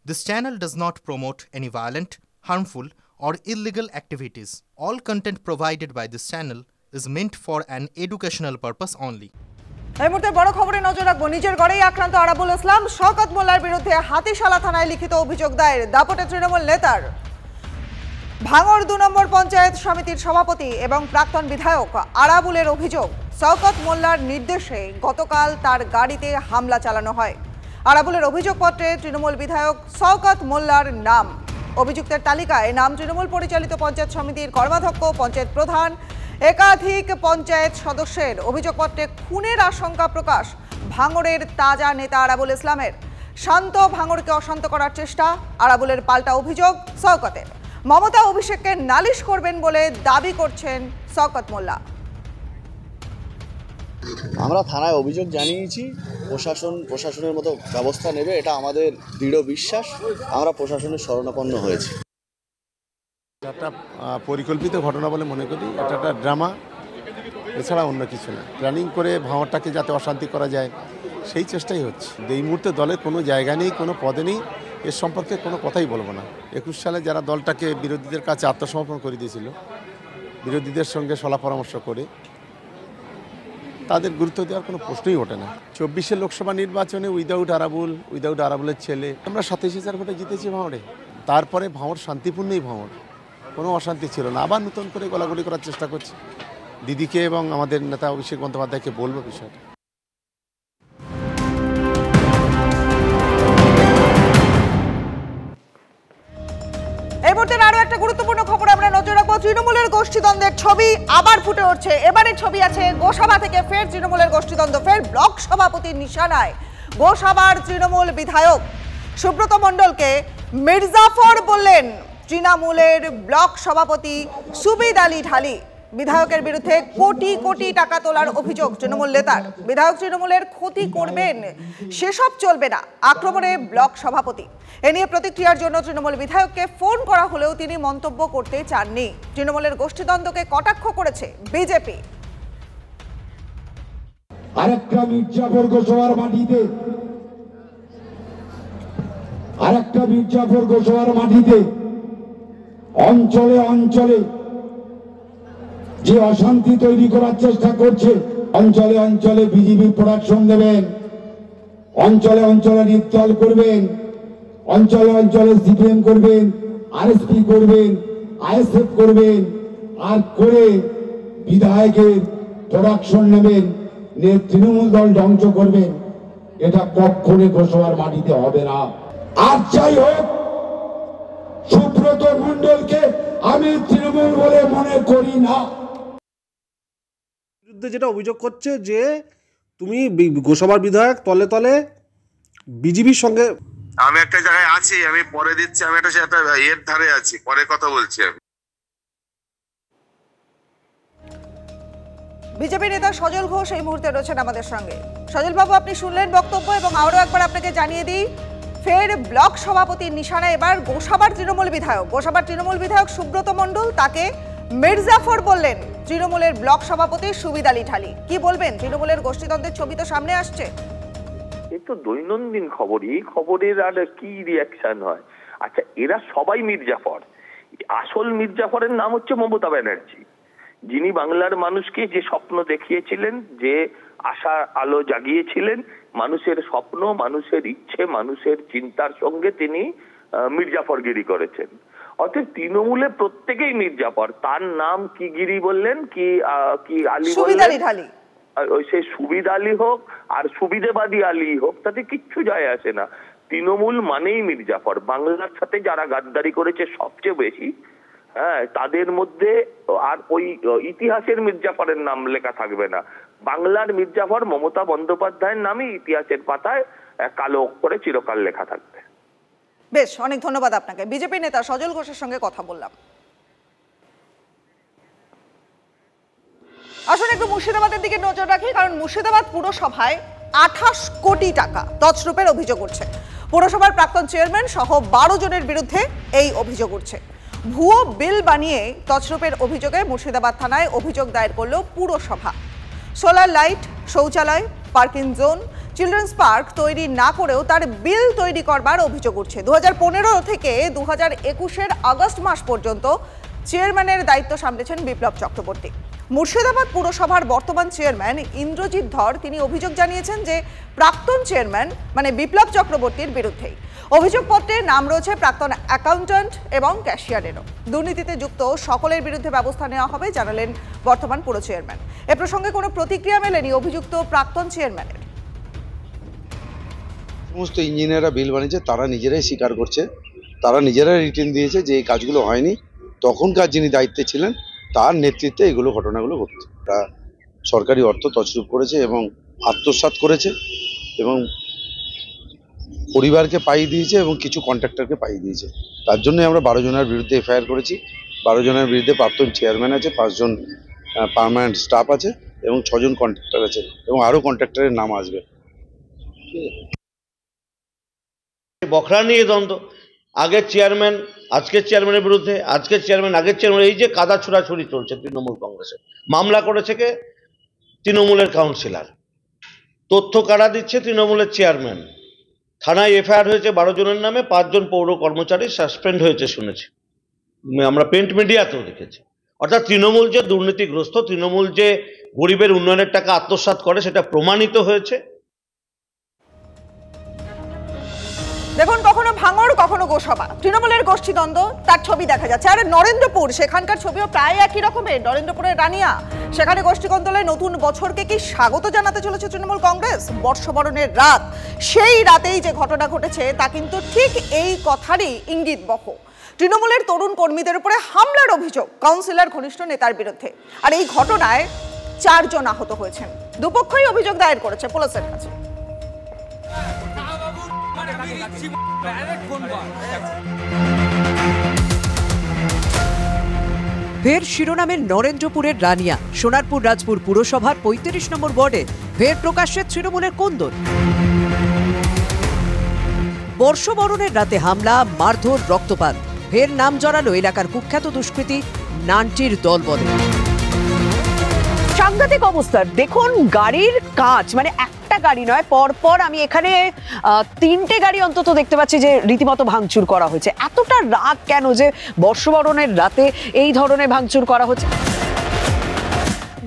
This channel does not promote any violent, harmful, or illegal activities. All content provided by this channel is meant for an educational purpose only. এই মুহূর্তে বড় খবরে নজর রাখবো। নিজের ঘরেই আক্রান্ত আরাবুল ইসলাম, শওকত মোল্লার বিরুদ্ধে হাতিশালা থানায় লিখিত অভিযোগ দায়ের। দাপটে তৃণমূল নেতার। ভাঙড় ২ নম্বর পঞ্চায়েত সমিতির সভাপতি এবং প্রাক্তন বিধায়ক আরাবুলের অভিযোগ, শওকত মোল্লার নির্দেশে গতকাল তার গাড়িতে হামলা চালানো হয়। আরাবুলের অভিযোগপত্রে তৃণমূল বিধায়ক শওকত মোল্লার নাম। অভিযুক্তের তালিকায় নাম তৃণমূল পরিচালিত পঞ্চায়েত সমিতির কর্মাধ্যক্ষ, পঞ্চায়েত প্রধান, একাধিক পঞ্চায়েত সদস্যের। অভিযোগপত্রে খুনের আশঙ্কা প্রকাশ ভাঙড়ের তাজা নেতা আরাবুল ইসলামের। শান্ত ভাঙড়কে অশান্ত করার চেষ্টা আরাবুলের, পাল্টা অভিযোগ শওকতের। মমতা অভিষেককে নালিশ করবেন বলে দাবি করছেন শওকত মোল্লা। আমরা থানায় অভিযোগ জানিয়েছি, প্রশাসনের মতো ব্যবস্থা নেবে, এটা আমাদের দৃঢ় বিশ্বাস। আমরা প্রশাসনের শরণাপন্ন হয়েছি। একটা পরিকল্পিত ঘটনা বলে মনে করি, এটা একটা ড্রামা, এছাড়া অন্য কিছু না। প্ল্যানিং করে ভাঙড়টাকে যাতে অশান্তি করা যায় সেই চেষ্টাই হচ্ছে। এই মুহূর্তে দলের কোনো জায়গা নেই, কোনো পদে নেই, এর সম্পর্কে কোনো কথাই বলবো না। ২১ সালে যারা দলটাকে বিরোধীদের কাছে আত্মসমর্পণ করে দিয়েছিল, বিরোধীদের সঙ্গে সলা পরামর্শ করে, তাদের গুরুত্ব দেওয়ার কোনো প্রশ্নই ওঠে না। ২৪ লোকসভা নির্বাচনে উইদাউট আরাবুলের ছেলে আমরা ২৭,০০০ ভোটে জিতেছি ভাঙড়ে। তারপরে ভাঙড় শান্তিপূর্ণই ভাঙড়, কোনো অশান্তি ছিল না। আবার নতুন করে গলাগলি করার চেষ্টা করছে। দিদিকে এবং আমাদের নেতা অভিষেক বন্দ্যোপাধ্যায়কে বলবো বিষয়টা। এই মুহূর্তে আরো একটা গুরুত্বপূর্ণ খবর আমরা নজর রাখবো। তৃণমূলের গোষ্ঠীদ্বন্দ্বের ছবি আবার ফুটে উঠছে। এবারের ছবি আছে গোসাবা থেকে, ফের তৃণমূলের গোষ্ঠীদ্বন্দ্ব, ফের ব্লক সভাপতির নিশানায় গোসাবার তৃণমূল বিধায়ক সুব্রত মণ্ডলকে মির্জাফর বললেন তৃণমূলের ব্লক সভাপতি সুবিদ আলী ঢালি। বিধায়কের বিরুদ্ধে কোটি কোটি টাকা তোলার অভিযোগ তৃণমূল নেতার। বিধায়ক তৃণমূলের ক্ষতি করবেন, সেসব চলবে না, আক্রমণে ব্লক সভাপতি। এ নিয়ে প্রতিক্রিয়ার জন্য তৃণমূল বিধায়ককে ফোন করা হলেও তিনি মন্তব্য করতে চাননি। তৃণমূলের গোষ্ঠীদ্বন্দ্বকে কটাক্ষ করেছে বিজেপি। আরেকটা মির্জাফর গোসাবার মাটিতে অঞ্চলে অঞ্চলে যে অশান্তি তৈরি করার চেষ্টা করছে, অঞ্চলে অঞ্চলে বিজেপি প্রোডাকশন দেবেন, অঞ্চলে অঞ্চলে নির্দল করবেন, অঞ্চলে অঞ্চলে সিপিএম করবেন, আরএসপি করবেন, আইএসএফ করবেন, আর করে বিধায়কের প্রোডাকশন নেবেন, তৃণমূল দল ধ্বংস করবেন। এটা কখনো গোসাবার মাটিতে হবে না। আর যাই হোক, সুব্রত মণ্ডলকে আমি তৃণমূল বলে মনে করি না। যেটা অভিযোগ করছে যে তুমি গোসাবার বিধায়ক, তলে তলে বিজেপির সঙ্গে। আমি একটা জায়গায় আছি, আমি পরে দিচ্ছি, আমি একটা এর ধারে আছি, পরে কথা বলছি আমি। বিজেপি নেতা সজল ঘোষ এই মুহূর্তে রয়েছেন আমাদের সঙ্গে। সজল বাবু, আপনি শুনলেন বক্তব্য, এবং আরো একবার আপনাকে জানিয়ে দিই, ফের ব্লক সভাপতির নিশানা এবার গোসাবার তৃণমূল বিধায়ক সুব্রত মণ্ডল। তাকে মির্জাফর বললেন তৃণমূলের ব্লক সভাপতি সুবিদ আলী ঢালি। কি বলবেন? তৃণমূলের গোষ্ঠীদ্বন্দ্বের ছবি তো সামনে আসছে। এই তো দৈনন্দিন খবর, এই খবরের আর কি রিয়াকশন হয়? আচ্ছা, এরা সবাই মির্জাফর। আসল মির্জাফরের নাম হচ্ছে মমতা ব্যানার্জি, যিনি বাংলার মানুষকে যে স্বপ্ন দেখিয়েছিলেন, যে আশা আলো জাগিয়েছিলেন, মানুষের স্বপ্ন, মানুষের ইচ্ছে, মানুষের চিন্তার সঙ্গে তিনি মির্জাফরগিরি করেছেন। অর্থাৎ তৃণমূলে প্রত্যেকেই মির্জাফর। তার নাম কি গিরি বললেন, কি আলী বললেন, সে সুবিদ আলী হোক আর সুবিদেবাদী আলী হোক, তাতে কিচ্ছু যায় আসে না। তৃণমূল মানেই মির্জাফর। বাংলার সাথে যারা গাদ্দারি করেছে সবচেয়ে বেশি, হ্যাঁ, তাদের মধ্যে আর ওই ইতিহাসের মির্জাফরের নাম লেখা থাকবে না। বাংলার মির্জাফর মমতা বন্দ্যোপাধ্যায়ের নামই ইতিহাসের পাতায় কালো অক্ষরে চিরকাল লেখা থাকবে। বেশ, অনেক ধন্যবাদ আপনাকে। বিজেপি নেতা সজল ঘোষের সঙ্গে কথা বললাম। আসলে একটু মুর্শিদাবাদের দিকে নজর রাখি, কারণ মুর্শিদাবাদ পুরসভায় ২৮ কোটি টাকা তছরূপের অভিযোগ উঠছে। পুরসভার প্রাক্তন চেয়ারম্যান সহ ১২ জনের বিরুদ্ধে এই অভিযোগ উঠছে। ভুয়ো বিল বানিয়ে তছরূপের অভিযোগে মুর্শিদাবাদ থানায় অভিযোগ দায়ের করল পুরসভা। সোলার লাইট, শৌচালয়, পার্কিং জোন, চিলড্রেন্স পার্ক তৈরি না করেও তার বিল তৈরি করবার অভিযোগ উঠছে। 2015 থেকে 2021 আগস্ট মাস পর্যন্ত চেয়ারম্যানের দায়িত্ব সামলেছেন বিপ্লব চক্রবর্তী। মুর্শিদাবাদ পুরসভার বর্তমান চেয়ারম্যান ইন্দ্রজিৎ ধর তিনি অভিযোগ জানিয়েছেন যে প্রাক্তন চেয়ারম্যান মানে বিপ্লব চক্রবর্তীর বিরুদ্ধেই। অভিযোগপত্রে নাম রয়েছে প্রাক্তন অ্যাকাউন্ট্যান্ট এবং ক্যাশিয়ারেরও। দুর্নীতিতে যুক্ত সকলের বিরুদ্ধে ব্যবস্থা নেওয়া হবে জানালেন বর্তমান পুর চেয়ারম্যান। এ প্রসঙ্গে কোনো প্রতিক্রিয়া মেলেনি অভিযুক্ত প্রাক্তন চেয়ারম্যানের। সমস্ত ইঞ্জিনিয়াররা বিল বানিয়েছে, তারা নিজেরাই স্বীকার করছে, তারা নিজেরাই রিটেন দিয়েছে যে এই কাজগুলো হয়নি। তখনকার যিনি দায়িত্বে ছিলেন তার নেতৃত্বে এগুলো ঘটনাগুলো ঘটছে। তারা সরকারি অর্থ তছরূপ করেছে এবং আত্মসাৎ করেছে এবং পরিবারকে পাইয়ে দিয়েছে এবং কিছু কন্ট্রাক্টরকে পাইয়ে দিয়েছে। তার জন্য আমরা 12 জনের বিরুদ্ধে এফআইআর করেছি। 12 জনের বিরুদ্ধে প্রাক্তন চেয়ারম্যান আছে, 5 জন পার্মানেন্ট স্টাফ আছে এবং 6 জন কন্ট্রাক্টর আছে এবং আরও কন্ট্রাক্টরের নাম আসবে। বখরা নিয়ে দ্বন্দ্ব, আগের চেয়ারম্যান আজকের চেয়ারম্যানের বিরুদ্ধে, আজকের চেয়ারম্যান আগের চেয়ারম্যান, এই যে কাদা ছোড়াছুড়ি চলছে তৃণমূল কংগ্রেসে। মামলা করেছে কে? তৃণমূলের কাউন্সিলর। তথ্য কারা দিচ্ছে? তৃণমূলের চেয়ারম্যান। থানায় এফআইআর হয়েছে 12 জনের নামে, 5 জন পৌর কর্মচারী সাসপেন্ড হয়েছে শুনেছি, আমরা প্রিন্ট মিডিয়াতেও দেখেছি। অর্থাৎ তৃণমূল যে দুর্নীতিগ্রস্ত, তৃণমূল যে গরিবের উন্নয়নের টাকা আত্মসাৎ করে সেটা প্রমাণিত হয়েছে। দেখুন, কখনো ভাঙড় কখনো গোসবা, তৃণমূলের গোষ্ঠীদ্বন্দ্ব তার ছবি দেখা যাচ্ছে। আর নরেন্দ্রপুর, সেখানকার ছবিও প্রায় একই রকমের। নরেন্দ্রপুরের রানিয়া, সেখানে গোষ্ঠীদ্বন্দ্বে নতুন বছরকে কি স্বাগত জানাতে চলেছে তৃণমূল কংগ্রেস? বর্ষবরণের রাত, সেই রাতেই যে ঘটনা ঘটেছে তা কিন্তু ঠিক এই কথারই ইঙ্গিতবহ। তৃণমূলের তরুণ কর্মীদের উপরে হামলার অভিযোগ কাউন্সিলর ঘনিষ্ঠ নেতার বিরুদ্ধে। আর এই ঘটনায় 4 জন আহত হয়েছেন। দুপক্ষই অভিযোগ দায়ের করেছে পুলিশের কাছে। ফের শিরোনামের নরেন্দ্রপুরের রানিয়া। সোনারপুর রাজপুর পুরসভার 35 নম্বর ওয়ার্ডে ফের প্রকাশ্যে তৃণমূলের কোন্দল। বর্ষবরণের রাতে হামলা, মারধর, রক্তপাত। ফের নাম জড়ালো এলাকার কুখ্যাত দুষ্কৃতী নান্টির দল বলে। সাংঘাতিক অবস্থা দেখুন, গাড়ির কাঁচ, মানে একটা গাড়ি নয়, পরপর আমি এখানে 3টে গাড়ি অন্তত দেখতে পাচ্ছি যে রীতিমতো ভাঙচুর করা হয়েছে। এতটা রাগ কেন যে বর্ষবরণের রাতে এই ধরনের ভাঙচুর করা হচ্ছে?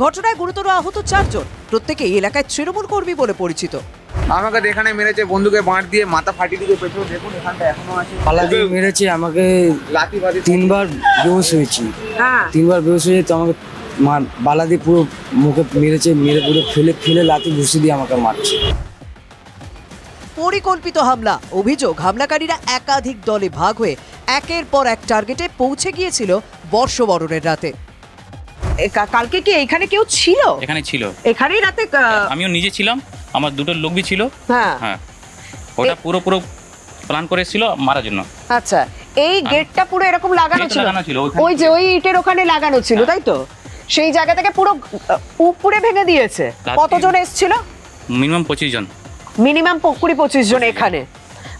ঘটনায় গুরুতর আহত 4 জন, প্রত্যেকেই এলাকায় তৃণমূল কর্মী বলে পরিচিত। আমাকে এখানে মেরেছে, বন্দুকে বাঁট দিয়ে মাথা ফাটিয়ে দিয়ে পেছনে দেখুন এখানটা এখনো আছে। পালাতে মেরেছে আমাকে, লাঠি বাঁধি 3 বার বেহুশ হয়েছি। 3 বার বেহুশ হয়ে তো আমাকে বালা দিয়ে পুরো মুখে মেরেছে, মেরে পুরো ফেলে লাঠি ঘুষি দিয়ে আমাকে মারছে। পরিকল্পিত হামলা। অভিযোগ হামলাকারীরা একাধিক দলে ভাগ হয়ে একের পর এক টার্গেটে পৌঁছে গিয়েছিল বর্ষবরণের রাতে। কালকে কি এখানে কেউ ছিল? এখানে ছিল, এখানেই রাতে আমিও নিজে ছিলাম, আমার 2টো লোক বি ছিল। হ্যাঁ, ওটা পুরো প্ল্যান করেছিল মারার জন্য। আচ্ছা, এই গেটটা পুরো এরকম লাগানো ছিল, ওই যে ওই ইটের ওখানে লাগানো ছিল, তাই তো? সেই জায়গা থেকে পুরো উপরে ভেঙে দিয়েছে। কতজন এসেছিল? মিনিমাম 25 জন। মিনিমাম 20-25 জন এখানে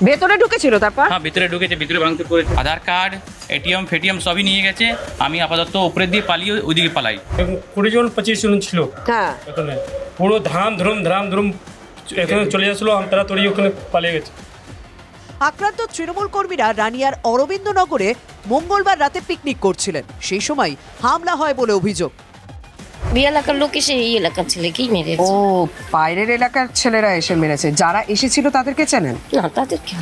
ভেতরে ঢুকেছিল। তারপর হ্যাঁ, ভেতরে ঢুকেছে, ভিতরে ভাঙচুর করেছে। আধার কার্ড, এটিএম সবই নিয়ে গেছে। আমি আপাতত উপরে দিয়ে পালিয়ে ওইদিকে পালাই। 20 জন 25 জন ছিল। হ্যাঁ, এখানে পুরো ধাম ধুম এখানে চলে যাচ্ছিল, আমি তাড়াতাড়ি ওখানে পালিয়ে গেছে। আক্রান্ত তৃণমূল কর্মীরা রানিয়ার অরবিন্দনগরে মঙ্গলবার রাতে পিকনিক করছিলেন। সেই সময় হামলা হয় বলে অভিযোগ। এলাকার লোক এসে এই এলাকার ছেলেকেই মেরেছে। ও, বাইরের এলাকার ছেলেরা এসে মেরেছে। যারা এসেছিল তাদেরকে চেনেন? না, তাদেরকে।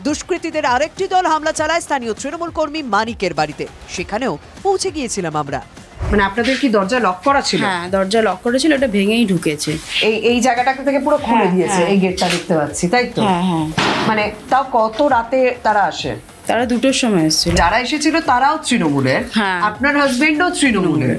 দুষ্কৃতীদের আরেকটি দল হামলা চালায় স্থানীয় তৃণমূল কর্মী মানিকের বাড়িতে। সেখানেও পৌঁছে গিয়েছিলাম আমরা। মানে আপনাদের কি দরজা লক করা ছিল? হ্যাঁ, দরজা লক করা ছিল, এটা ভেঙেই ঢুকেছে। এই জায়গাটা থেকে পুরো খুলে দিয়েছে। এই গেটটা দেখতে পাচ্ছি, তাই তো? হ্যাঁ। মানে তাও কত রাতে তারা আসে? তারা 2টোর সময় এসেছিল। যারা এসেছিল তারাও তৃণমূলের? হ্যাঁ। আপনার হাজবেন্ডও তৃণমূলের?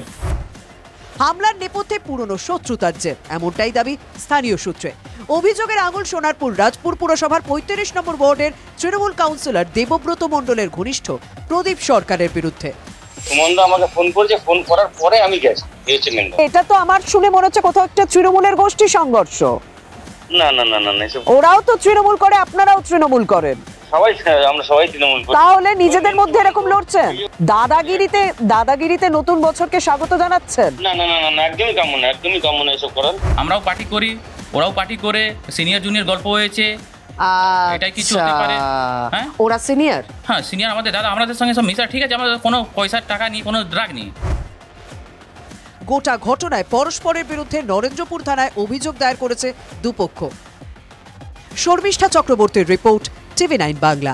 হামলার নেপথ্যে পুরনো শত্রুতার জের, এমনটাই দাবি স্থানীয় সূত্রে। অভিযোগের আঙুল সোনারপুর রাজপুর পুরসভার 35 নম্বর ওয়ার্ডের তৃণমূল কাউন্সিলর দেবব্রত মণ্ডলের ঘনিষ্ঠ প্রদীপ সরকারের বিরুদ্ধে। সুমনদা আমাকে ফোন করেছে, ফোন করার পরে আমি গেছি। এটা তো আমার শুনে মনে হচ্ছে কোথাও একটা তৃণমূলের গোষ্ঠী সংঘর্ষ। না, ওরাও তো তৃণমূল করে, আপনারাও তৃণমূল করেন। আমরা সবাই তৃণমূল করি। তাহলে নিজেদের মধ্যে এরকম লড়ছেন? দাদাগিরিতে নতুন বছরকে স্বাগত জানাচ্ছেন? না, একদমই কাম্য না, এসব করেন। আমরাও পার্টি করি, ওরাও পার্টি করে সিনিয়র জুনিয়র গল্প হয়েছে, এটাই কিছু হতে পারে। হ্যাঁ ওরা সিনিয়র, হ্যাঁ সিনিয়র আমাদের দাদা, আমাদের সঙ্গে সব মিশা, ঠিক আছে, আমাদের কোনো পয়সার টাকা নেই, কোনো ড্রাগ নেই। গোটা ঘটনায় পরস্পরের বিরুদ্ধে নরেন্দ্রপুর থানায় অভিযোগ দায়ের করেছে দুপক্ষ। শর্মিষ্ঠা চক্রবর্তীর রিপোর্ট, TV9 বাংলা।